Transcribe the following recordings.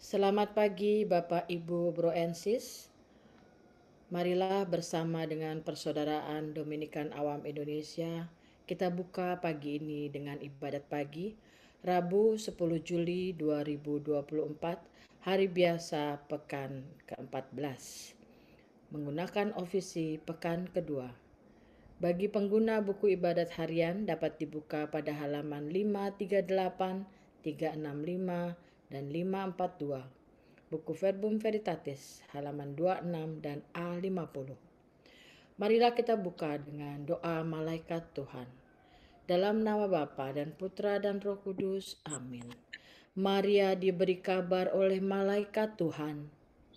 Selamat pagi Bapak Ibu Bro and Sis. Marilah bersama dengan Persaudaraan Dominikan Awam Indonesia kita buka pagi ini dengan ibadat pagi Rabu 10 Juli 2024, hari biasa pekan ke-14, menggunakan ofisi pekan kedua. Bagi pengguna buku ibadat harian dapat dibuka pada halaman 538, 365, dan 542. Buku Verbum Veritatis halaman 26 dan A50. Marilah kita buka dengan doa malaikat Tuhan. Dalam nama Bapa dan Putra dan Roh Kudus. Amin. Maria diberi kabar oleh malaikat Tuhan.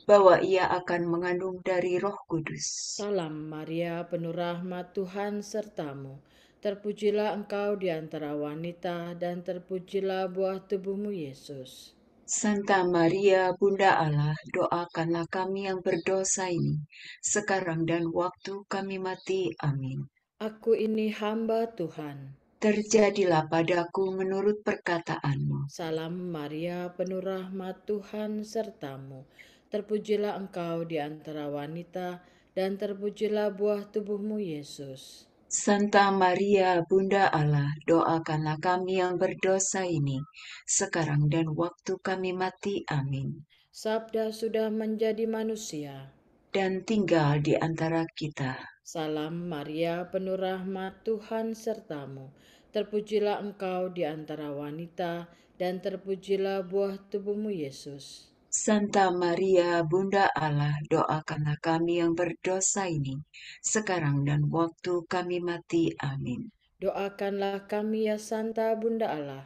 Bahwa ia akan mengandung dari Roh Kudus. Salam Maria, penuh rahmat, Tuhan sertamu. Terpujilah engkau di antara wanita dan terpujilah buah tubuhmu Yesus. Santa Maria, Bunda Allah, doakanlah kami yang berdosa ini, sekarang dan waktu kami mati. Amin. Aku ini hamba Tuhan. Terjadilah padaku menurut perkataanmu. Salam Maria, penuh rahmat, Tuhan sertamu. Terpujilah engkau di antara wanita dan terpujilah buah tubuhmu Yesus. Santa Maria, Bunda Allah, doakanlah kami yang berdosa ini, sekarang dan waktu kami mati. Amin. Sabda sudah menjadi manusia. Dan tinggal di antara kita. Salam Maria, penuh rahmat, Tuhan sertamu. Terpujilah engkau di antara wanita dan terpujilah buah tubuhmu Yesus. Santa Maria, Bunda Allah, doakanlah kami yang berdosa ini, sekarang dan waktu kami mati. Amin. Doakanlah kami ya Santa Bunda Allah,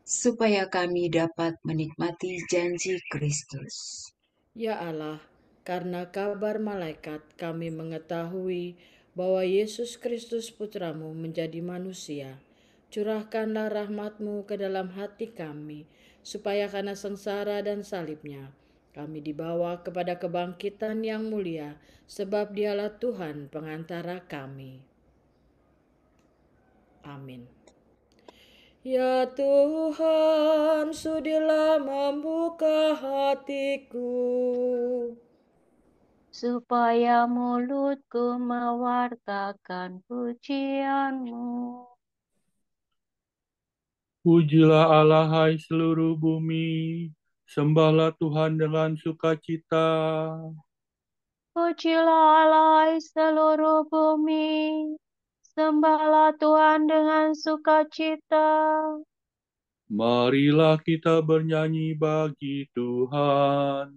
Supaya kami dapat menikmati janji Kristus. ya Allah, karena kabar malaikat kami mengetahui bahwa Yesus Kristus Putramu menjadi manusia. Curahkanlah rahmat-Mu ke dalam hati kami, supaya karena sengsara dan salibnya, kami dibawa kepada kebangkitan yang mulia, sebab Dialah Tuhan pengantara kami. Amin. Ya Tuhan, sudilah membuka hatiku, supaya mulutku mewartakan pujian-Mu. Pujilah Allah, hai seluruh bumi. Sembahlah Tuhan dengan sukacita. Pujilah Allah seluruh bumi, sembahlah Tuhan dengan sukacita. Marilah kita bernyanyi bagi Tuhan.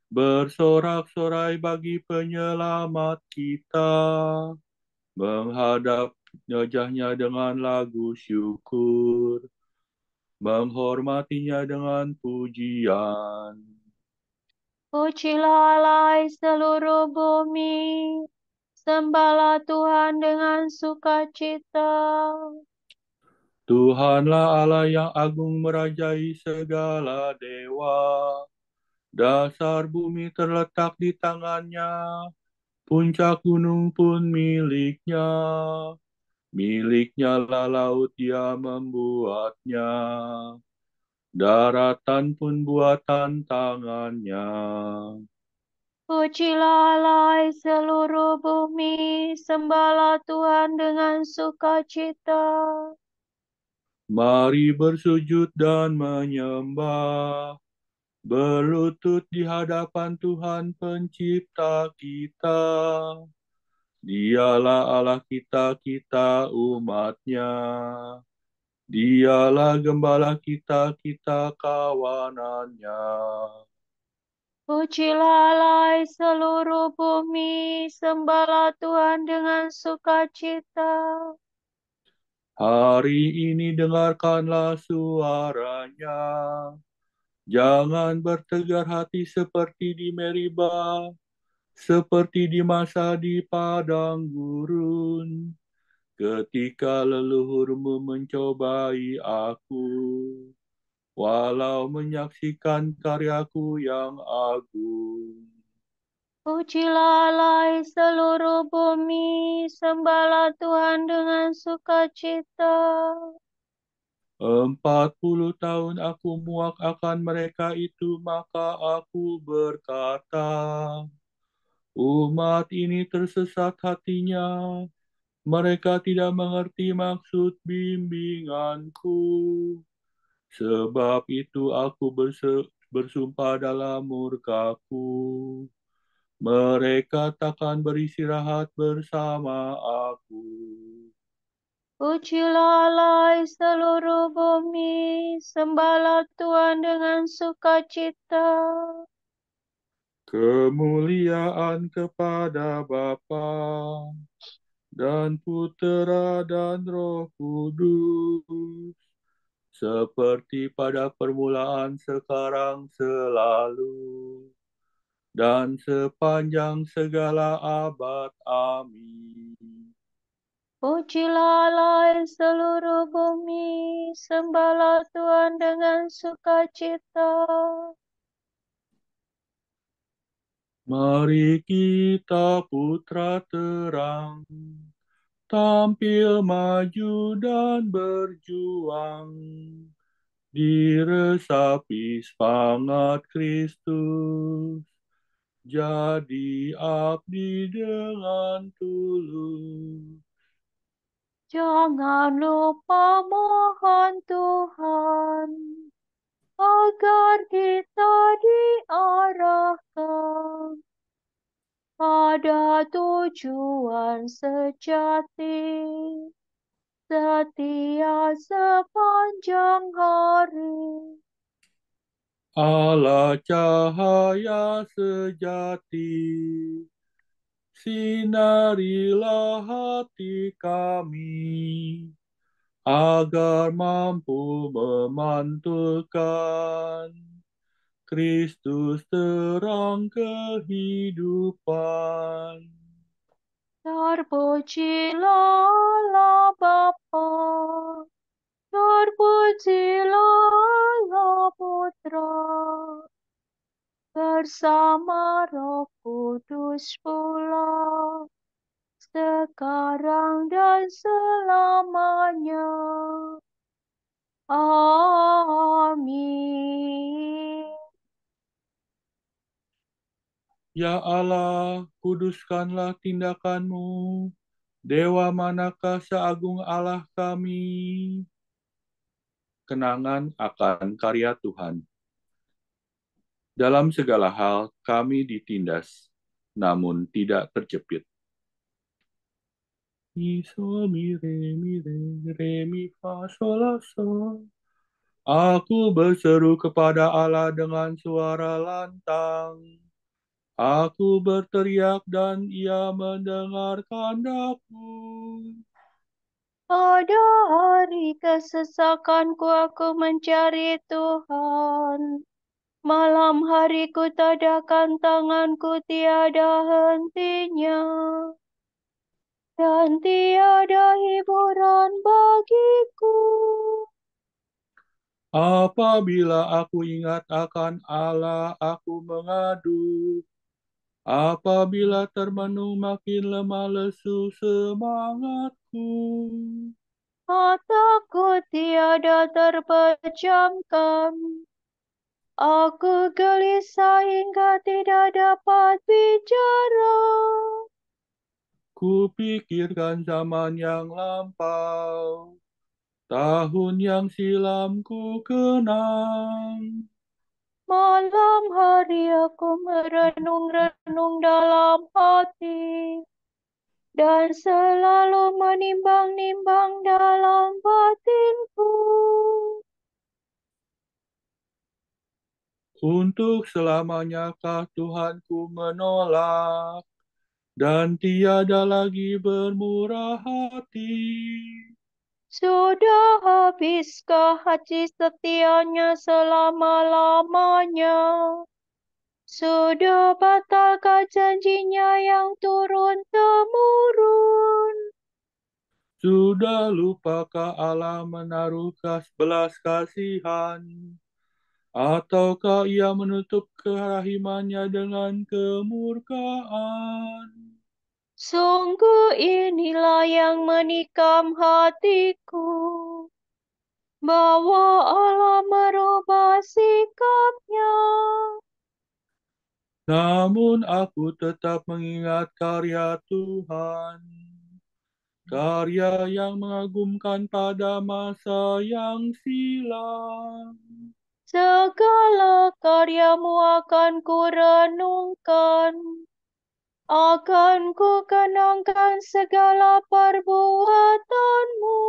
Bersorak-sorai bagi penyelamat kita. Menghadap wajahnya dengan lagu syukur. Menghormatinya dengan pujian. Pujilah Allah seluruh bumi, sembahlah Tuhan dengan sukacita. Tuhanlah Allah yang agung merajai segala dewa. Dasar bumi terletak di tangannya, puncak gunung pun miliknya. Miliknya lah laut dia membuatnya, daratan pun buatan tangannya. Pujilah Allah seluruh bumi, sembahlah Tuhan dengan sukacita. Mari bersujud dan menyembah, berlutut di hadapan Tuhan pencipta kita. Dialah Allah kita, kita umatnya. Dialah gembala kita, kita kawanannya. Pujilah Allah seluruh bumi, sembahlah Tuhan dengan sukacita. Hari ini dengarkanlah suaranya. Jangan bertegar hati seperti di Meriba, seperti di masa di padang gurun. Ketika leluhurmu mencobai aku, walau menyaksikan karyaku yang agung. Pujilah Allah seluruh bumi, sembahlah Tuhan dengan sukacita. 40 tahun aku muak akan mereka itu, maka aku berkata, umat ini tersesat hatinya, mereka tidak mengerti maksud bimbinganku. Sebab itu aku bersumpah dalam murkaku, mereka takkan beristirahat bersama aku. Pujilah Allah seluruh bumi, sembahlah Tuhan dengan sukacita. Kemuliaan kepada Bapa dan Putera dan Roh Kudus, seperti pada permulaan, sekarang, selalu, dan sepanjang segala abad. Amin. Pujilah Allah seluruh bumi, sembahlah Tuhan dengan sukacita. Mari kita putra terang, tampil maju dan berjuang, diresapi semangat Kristus, jadi abdi dengan tulus. Jangan lupa mohon Tuhan, agar kita diarahkan pada tujuan sejati, setia sepanjang hari. Allah cahaya sejati, sinarilah hati kami, agar mampu memantulkan Kristus terang kehidupan. Terpujilah Allah Bapa, terpujilah Allah Putra, bersama Roh Kudus pula, sekarang dan selamanya. Amin. Ya Allah, kuduskanlah tindakanmu. Dewa manakah seagung Allah kami? Kenangan akan karya Tuhan. Dalam segala hal kami ditindas, namun tidak terjepit. Mi, sol, mi, re, mi, fa, sol, la, sol. Aku berseru kepada Allah dengan suara lantang. Aku berteriak dan Ia mendengarkan aku. Pada hari kesesakanku aku mencari Tuhan. Malam hariku tadahkan tanganku tiada hentinya. Dan tiada hiburan bagiku. Apabila aku ingat akan Allah, aku mengadu. Apabila termenung makin lemah lesu semangatku. Mataku tiada terpejamkan. Aku gelisah hingga tidak dapat bicara. Kupikirkan zaman yang lampau, tahun yang silam ku kenang. Malam hari aku merenung-renung dalam hati. Dan selalu menimbang-nimbang dalam batinku. Untuk selamanyakah Tuhanku menolak, dan tiada lagi bermurah hati. Sudah habiskah hati setianya selama-lamanya? Sudah batalkah janjinya yang turun-temurun? Sudah lupakah Allah menaruh belas kasihan? Ataukah Ia menutup kerahimannya dengan kemurkaan? Sungguh inilah yang menikam hatiku. bahwa Allah merubah sikapnya. Namun aku tetap mengingat karya Tuhan, karya yang mengagumkan pada masa yang silam. Segala karyamu akan kurenungkan, akan ku kenangkan segala perbuatanmu.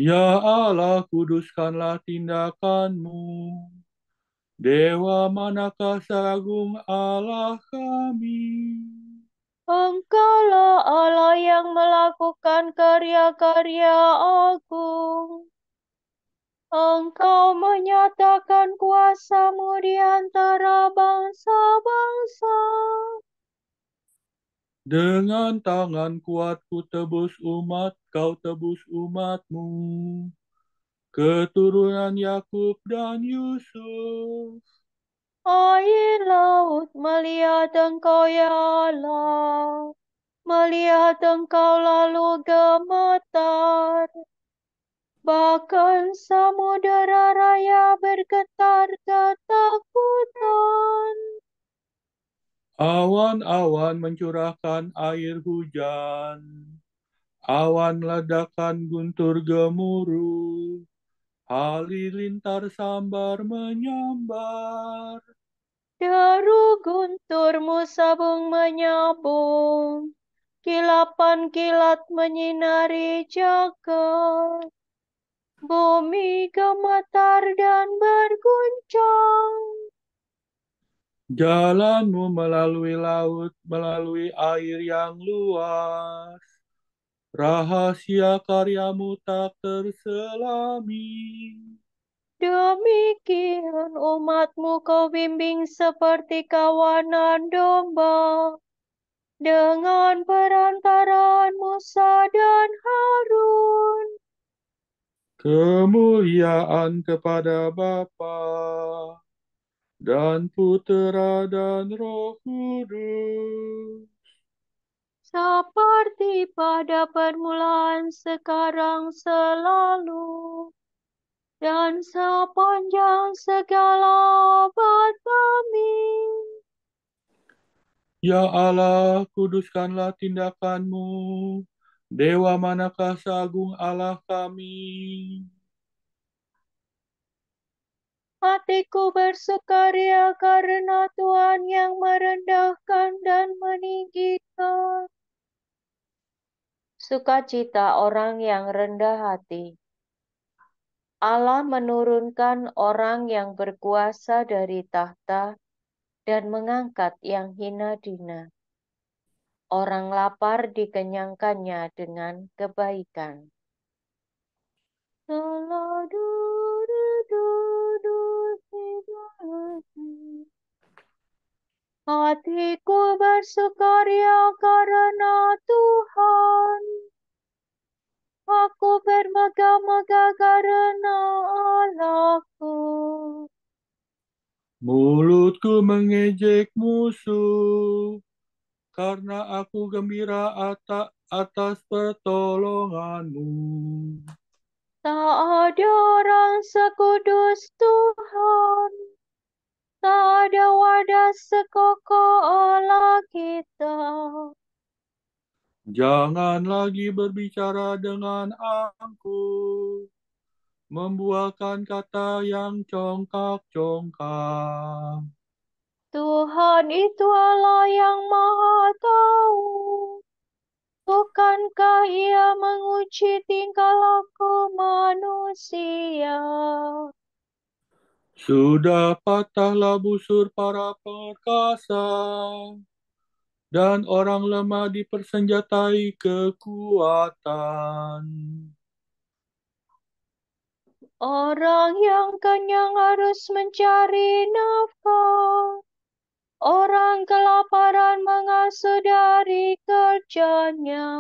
Ya Allah, kuduskanlah tindakanmu. Dewa manakah seagung Allah kami? Engkaulah Allah yang melakukan karya-karya agung. Engkau menyatakan kuasamu di antara bangsa-bangsa. Dengan tangan kuat ku tebus umat, kau tebus umatmu. Keturunan Yakub dan Yusuf. Air laut melihat engkau ya Allah. Melihat engkau lalu gemetar. Bahkan samudera raya bergetar ketakutan. Awan-awan mencurahkan air hujan. Awan ledakan guntur gemuruh. Halilintar sambar menyambar. Deru gunturmu sabung menyabung. Kilapan kilat menyinari jagat. Bumi gemetar dan berguncang. Jalanmu melalui laut, melalui air yang luas. Rahasia karyamu tak terselami. Demikian umatmu kau bimbing seperti kawanan domba. Dengan perantaraan Musa dan Harun. Kemuliaan kepada Bapa dan Putera dan Roh Kudus. Seperti pada permulaan, sekarang, selalu, dan sepanjang segala abad. Amin. Ya Allah, kuduskanlah tindakanmu. Dewa manakah seagung Allah kami? Hatiku bersukaria karena Tuhan yang merendahkan dan meninggikan. Sukacita orang yang rendah hati. Allah menurunkan orang yang berkuasa dari tahta dan mengangkat yang hina dina. Orang lapar dikenyangkannya dengan kebaikan. Hatiku bersukaria karena Tuhan. Aku bermegah-megah karena Allahku. Mulutku mengejek musuh, karena aku gembira atas pertolonganmu. Tak ada orang sekudus Tuhan. Tak ada wadah sekokoh Allah kita. Jangan lagi berbicara dengan angkuh, membuahkan kata yang congkak-congkak. Tuhan itu Allah yang Maha Tahu. Bukankah Ia menguji tingkah laku manusia? Sudah patahlah busur para perkasa, dan orang lemah dipersenjatai kekuatan. Orang yang kenyang harus mencari nafkah. Orang kelaparan mengasuh dari kerjanya.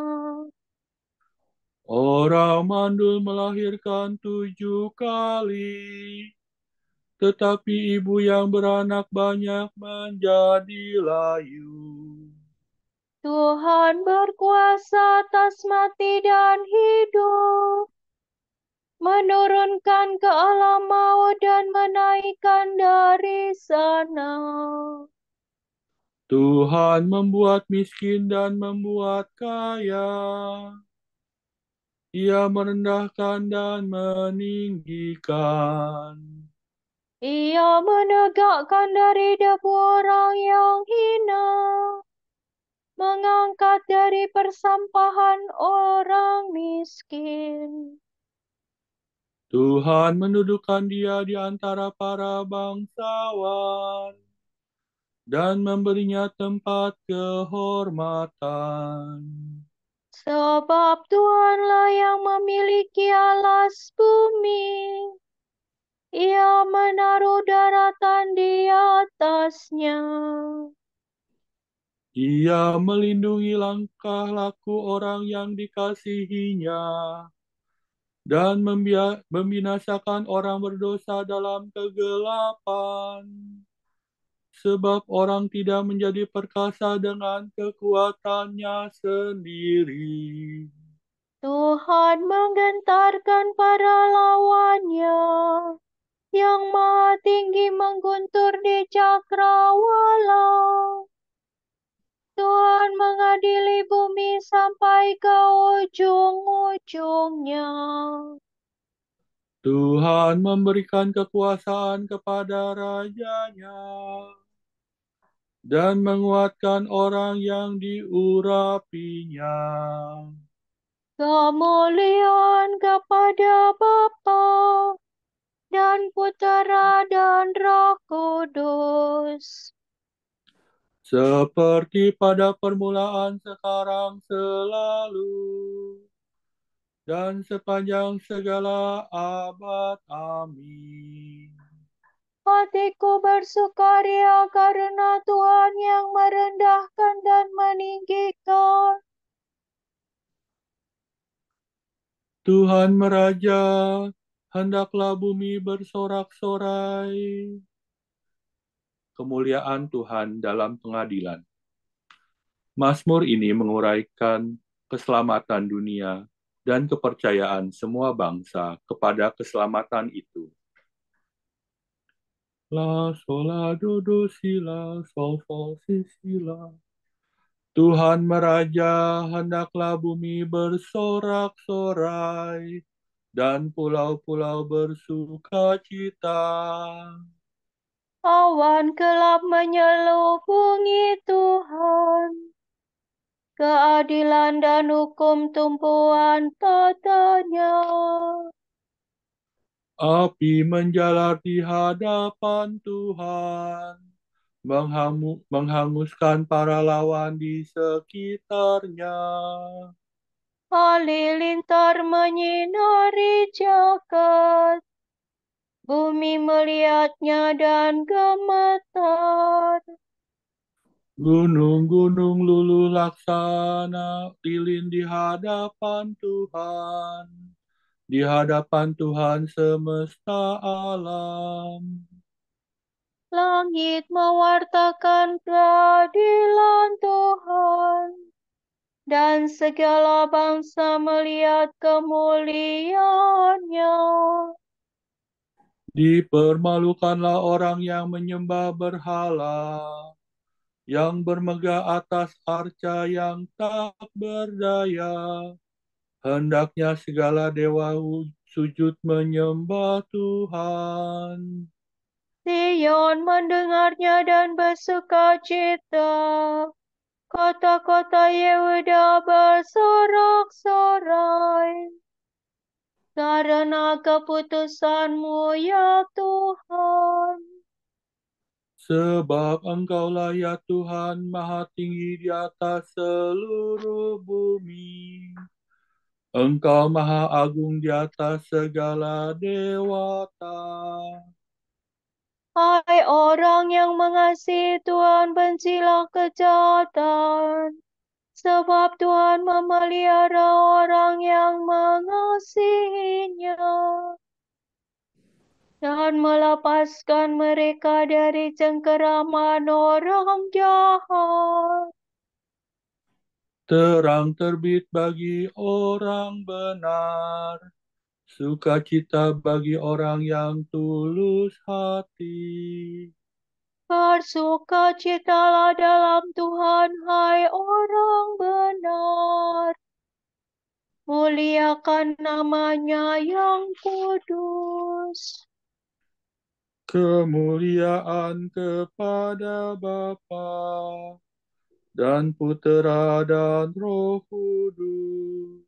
Orang mandul melahirkan 7 kali, tetapi ibu yang beranak banyak menjadi layu. Tuhan berkuasa atas mati dan hidup. menurunkan ke alam maut dan menaikkan dari sana. Tuhan membuat miskin dan membuat kaya. Ia merendahkan dan meninggikan. Ia menegakkan dari debu orang yang hina, mengangkat dari persampahan orang miskin. Tuhan mendudukan dia di antara para bangsawan dan memberinya tempat kehormatan. Sebab Tuhanlah yang memiliki alas bumi. Ia menaruh daratan di atasnya. Ia melindungi langkah laku orang yang dikasihinya dan membinasakan orang berdosa dalam kegelapan. Sebab orang tidak menjadi perkasa dengan kekuatannya sendiri. Tuhan menggentarkan para lawannya. Yang Maha Tinggi mengguntur di cakrawala. Tuhan mengadili bumi sampai ke ujung-ujungnya. Tuhan memberikan kekuasaan kepada rajanya dan menguatkan orang yang diurapinya. Kemuliaan kepada Bapa dan Putera dan Roh Kudus. Seperti pada permulaan, sekarang, selalu, dan sepanjang segala abad. Amin. Hatiku bersukaria karena Tuhan yang merendahkan dan meninggikan. Tuhan meraja, hendaklah bumi bersorak-sorai. Kemuliaan Tuhan dalam pengadilan. Mazmur ini menguraikan keselamatan dunia dan kepercayaan semua bangsa kepada keselamatan itu. La, sol, la, do, do, si, la, sol, sol, si, si, la. Tuhan meraja, hendaklah bumi bersorak-sorai, dan pulau-pulau bersuka cita. Awan gelap menyelubungi Tuhan. Keadilan dan hukum tumpuan tatanya. Api menjalar di hadapan Tuhan, menghanguskan para lawan di sekitarnya. Halilintar menyinari jagat. Bumi melihatnya dan gemetar. Gunung-gunung luluh laksana lilin di hadapan Tuhan, di hadapan Tuhan semesta alam. Langit mewartakan keadilan Tuhan. Dan segala bangsa melihat kemuliaannya. Dipermalukanlah orang yang menyembah berhala, yang bermegah atas arca yang tak berdaya. Hendaknya segala dewa sujud menyembah Tuhan. Sion mendengarnya dan bersuka cita. Kota-kota Yehuda bersorak-sorai. Karena keputusan-Mu ya Tuhan. Sebab Engkaulah ya Tuhan maha tinggi di atas seluruh bumi. Engkau maha agung di atas segala dewata. Hai orang yang mengasihi Tuhan, bencilah kejahatan. Sebab Tuhan memelihara orang yang mengasihinya. Dan melepaskan mereka dari cengkeraman orang jahat. Terang terbit bagi orang benar, sukacita bagi orang yang tulus hati. Bersukacitalah dalam Tuhan, hai orang benar. Muliakan namanya yang kudus. Kemuliaan kepada Bapa dan Putera dan Roh Kudus.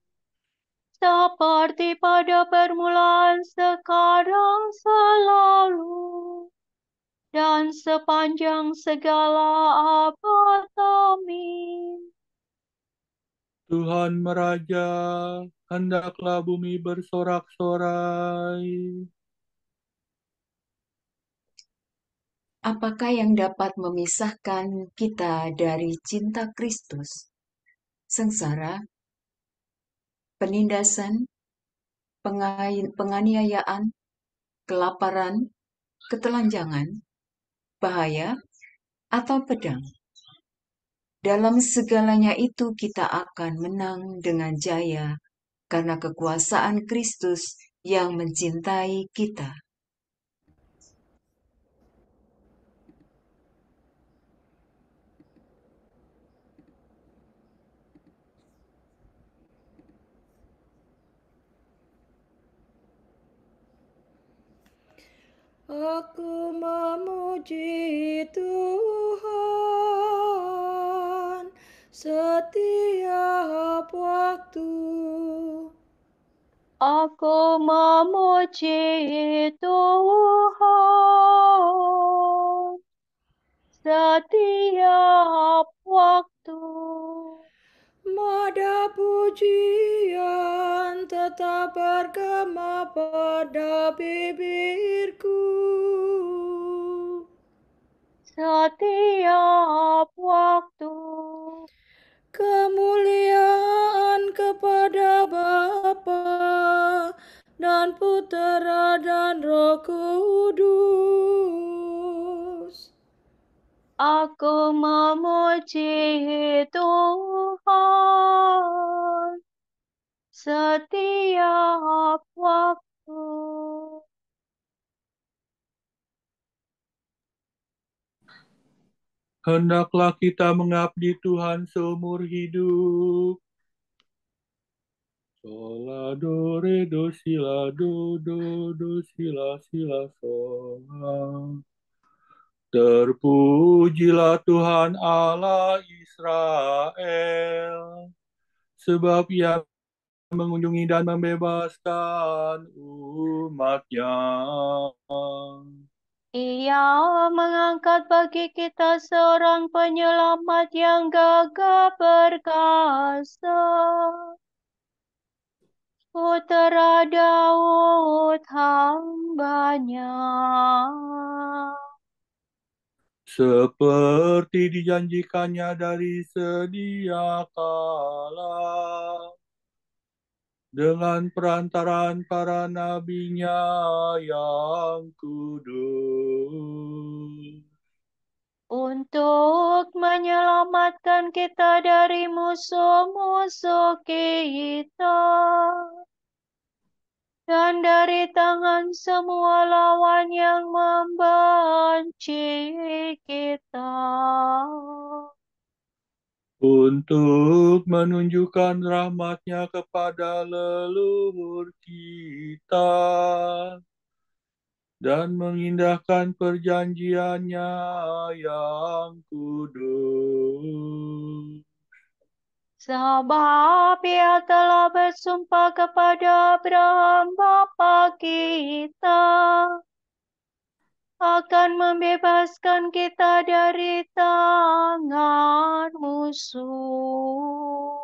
Seperti pada permulaan, sekarang, selalu, dan sepanjang segala abad. Amin. Tuhan meraja, hendaklah bumi bersorak-sorai. Apakah yang dapat memisahkan kita dari cinta Kristus? Sengsara, penindasan, penganiayaan, kelaparan, ketelanjangan, bahaya, atau pedang? Dalam segalanya itu kita akan menang dengan jaya karena kekuasaan Kristus yang mencintai kita. Aku memuji Tuhan setiap waktu. Aku memuji Tuhan setiap waktu. Nada pujian tetap bergema pada bibirku. Setiap waktu. Kemuliaan kepada Bapa dan Putera dan Roh Kudus. Aku memuji Tuhan setiap waktu. Hendaklah kita mengabdi Tuhan seumur hidup. Sola do re do si la do si la sola. Terpujilah Tuhan Allah Israel, sebab Ia mengunjungi dan membebaskan umatnya. Ia mengangkat bagi kita seorang penyelamat yang gagah perkasa. Putera Daud hambanya. Seperti dijanjikannya dari sedia kala, dengan perantaraan para nabinya yang kudus. Untuk menyelamatkan kita dari musuh-musuh kita dan dari tangan semua lawan yang membenci kita. Untuk menunjukkan rahmat-Nya kepada leluhur kita dan mengindahkan perjanjiannya yang kudus. Sebab Ia telah bersumpah kepada Abraham bapa kita akan membebaskan kita dari tangan musuh,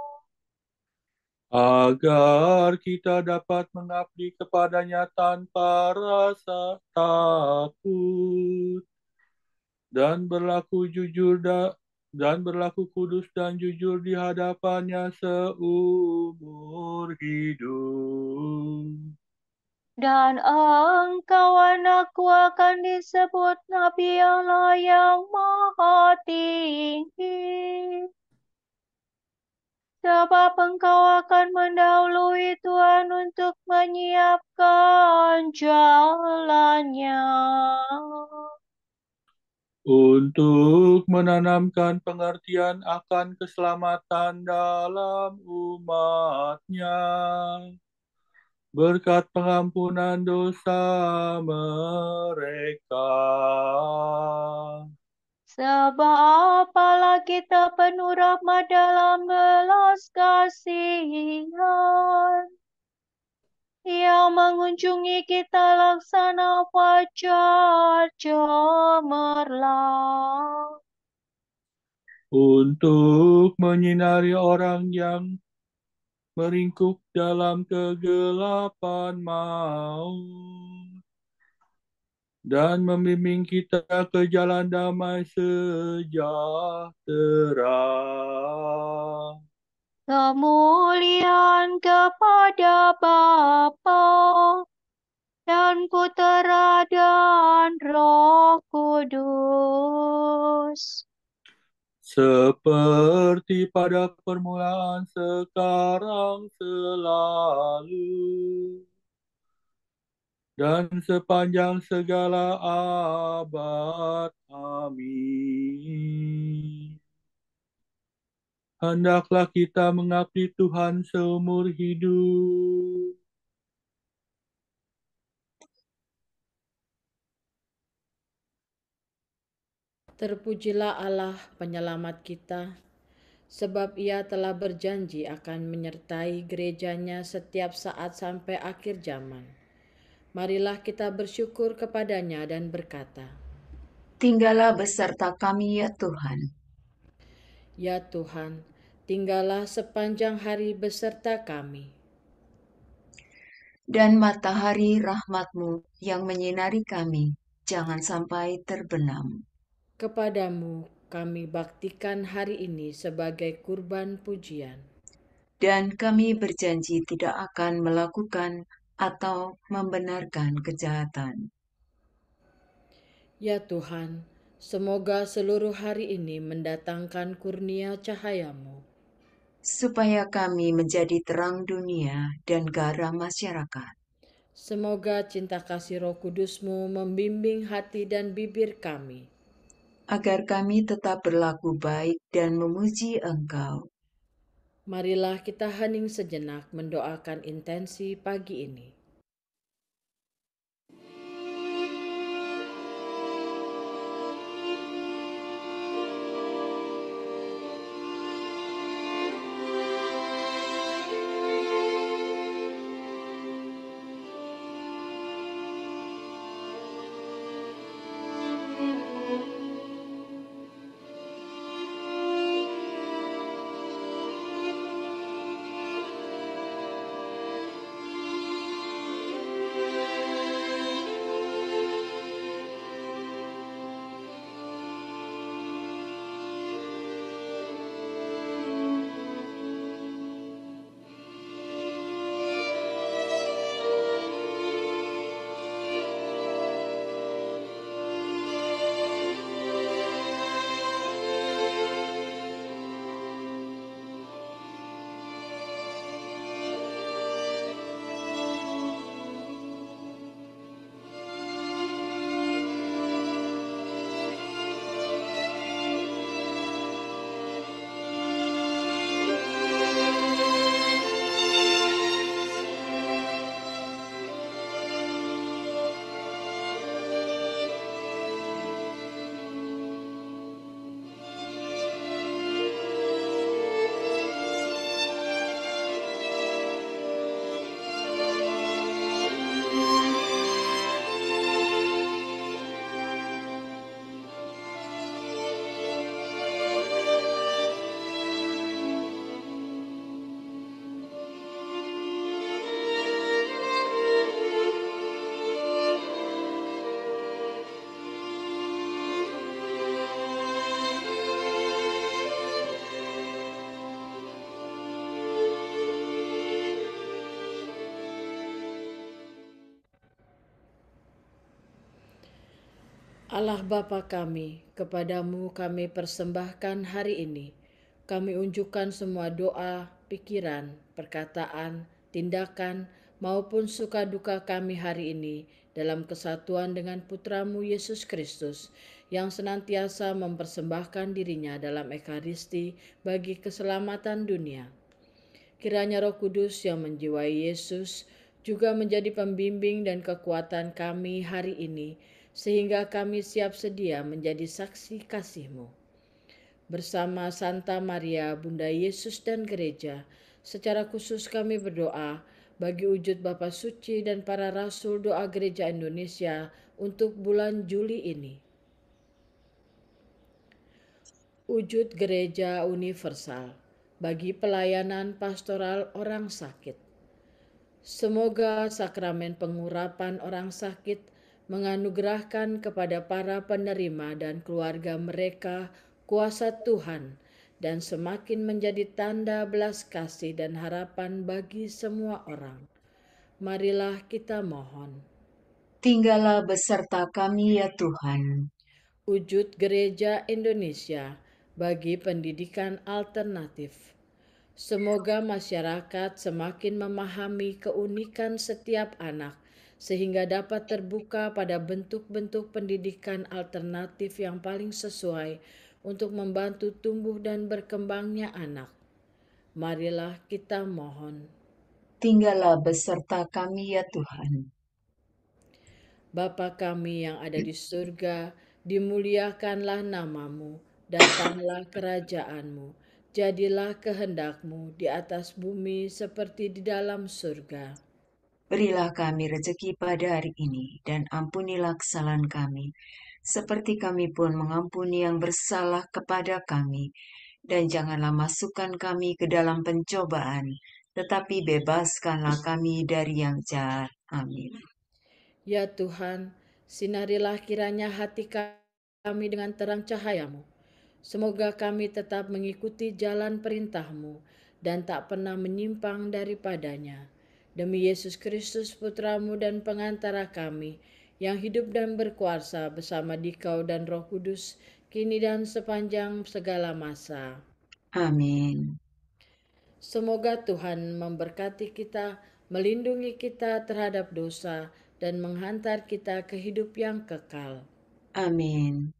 Agar kita dapat mengabdi kepadanya tanpa rasa takut dan berlaku kudus dan jujur di hadapannya seumur hidup. dan engkau anakku akan disebut Nabi Allah yang Maha Tinggi. sebab Engkau akan mendahului Tuhan untuk menyiapkan jalannya. Untuk menanamkan pengertian akan keselamatan dalam umat-Nya, berkat pengampunan dosa mereka. Sebab Allah kita penuh rahmat dalam belas kasihan, yang mengunjungi kita laksana fajar cemerlang, Untuk menyinari orang yang meringkuk dalam kegelapan maut, dan membimbing kita ke jalan damai sejahtera. kemuliaan kepada Bapa dan Putera dan Roh Kudus, Seperti pada permulaan, sekarang, selalu, dan sepanjang segala abad. Amin. Hendaklah kita mengabdi Tuhan seumur hidup. Terpujilah Allah penyelamat kita, sebab Ia telah berjanji akan menyertai gerejanya setiap saat sampai akhir zaman. Marilah kita bersyukur kepadanya dan berkata, Tinggallah beserta kami ya Tuhan. Ya Tuhan, tinggallah sepanjang hari beserta kami. Dan matahari rahmat-Mu yang menyinari kami, jangan sampai terbenam. Kepadamu kami baktikan hari ini sebagai kurban pujian. Dan kami berjanji tidak akan melakukan atau membenarkan kejahatan. Ya Tuhan, semoga seluruh hari ini mendatangkan kurnia cahaya-Mu, supaya kami menjadi terang dunia dan garam masyarakat. semoga cinta kasih Roh Kudus-Mu membimbing hati dan bibir kami, Agar kami tetap berlaku baik dan memuji Engkau. Marilah kita hening sejenak mendoakan intensi pagi ini. Allah Bapa kami, kepadamu kami persembahkan hari ini kami unjukkan semua doa, pikiran, perkataan, tindakan, maupun suka duka kami hari ini dalam kesatuan dengan Putramu Yesus Kristus yang senantiasa mempersembahkan dirinya dalam Ekaristi bagi keselamatan dunia. Kiranya Roh Kudus yang menjiwai Yesus juga menjadi pembimbing dan kekuatan kami hari ini, sehingga kami siap sedia menjadi saksi kasih-Mu. Bersama Santa Maria, Bunda Yesus dan Gereja, secara khusus kami berdoa bagi wujud Bapa Suci dan para Rasul Doa Gereja Indonesia untuk bulan Juli ini. Wujud Gereja Universal bagi pelayanan pastoral orang sakit. Semoga sakramen pengurapan orang sakit menganugerahkan kepada para penerima dan keluarga mereka kuasa Tuhan dan semakin menjadi tanda belas kasih dan harapan bagi semua orang. Marilah kita mohon. Tinggallah beserta kami ya Tuhan. Wujud Gereja Indonesia bagi pendidikan alternatif. Semoga masyarakat semakin memahami keunikan setiap anak sehingga dapat terbuka pada bentuk-bentuk pendidikan alternatif yang paling sesuai untuk membantu tumbuh dan berkembangnya anak. Marilah kita mohon. Tinggallah beserta kami ya Tuhan. Bapa kami yang ada di surga, dimuliakanlah namamu, datanglah kerajaanmu, jadilah kehendak-Mu di atas bumi seperti di dalam surga. Berilah kami rezeki pada hari ini, dan ampunilah kesalahan kami, seperti kami pun mengampuni yang bersalah kepada kami. Dan janganlah masukkan kami ke dalam pencobaan, tetapi bebaskanlah kami dari yang jahat. Amin. Ya Tuhan, sinarilah kiranya hati kami dengan terang cahaya-Mu. Semoga kami tetap mengikuti jalan perintah-Mu dan tak pernah menyimpang daripadanya. Demi Yesus Kristus Putra-Mu dan pengantara kami, yang hidup dan berkuasa bersama Dikau dan Roh Kudus, kini dan sepanjang segala masa. Amin. Semoga Tuhan memberkati kita, melindungi kita terhadap dosa, dan menghantar kita ke hidup yang kekal. Amin.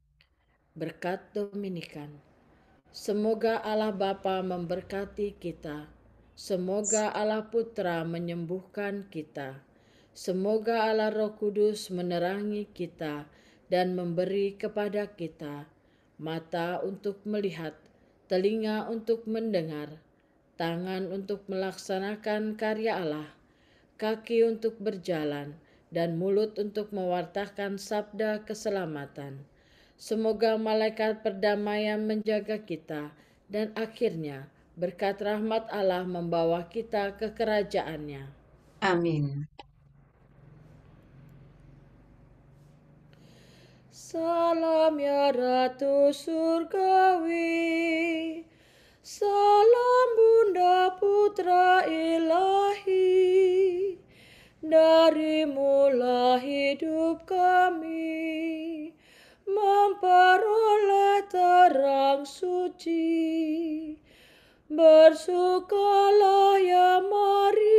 Berkat Dominikan. Semoga Allah Bapa memberkati kita. Semoga Allah Putra menyembuhkan kita. Semoga Allah Roh Kudus menerangi kita dan memberi kepada kita mata untuk melihat, telinga untuk mendengar, tangan untuk melaksanakan karya Allah, kaki untuk berjalan, dan mulut untuk mewartakan sabda keselamatan. Semoga malaikat perdamaian menjaga kita, dan akhirnya berkat rahmat Allah membawa kita ke kerajaan-Nya. Amin. Salam ya Ratu Surgawi, salam Bunda Putra Ilahi, darimulah hidup kami, memperoleh terang suci. Bersukalah ya Maria,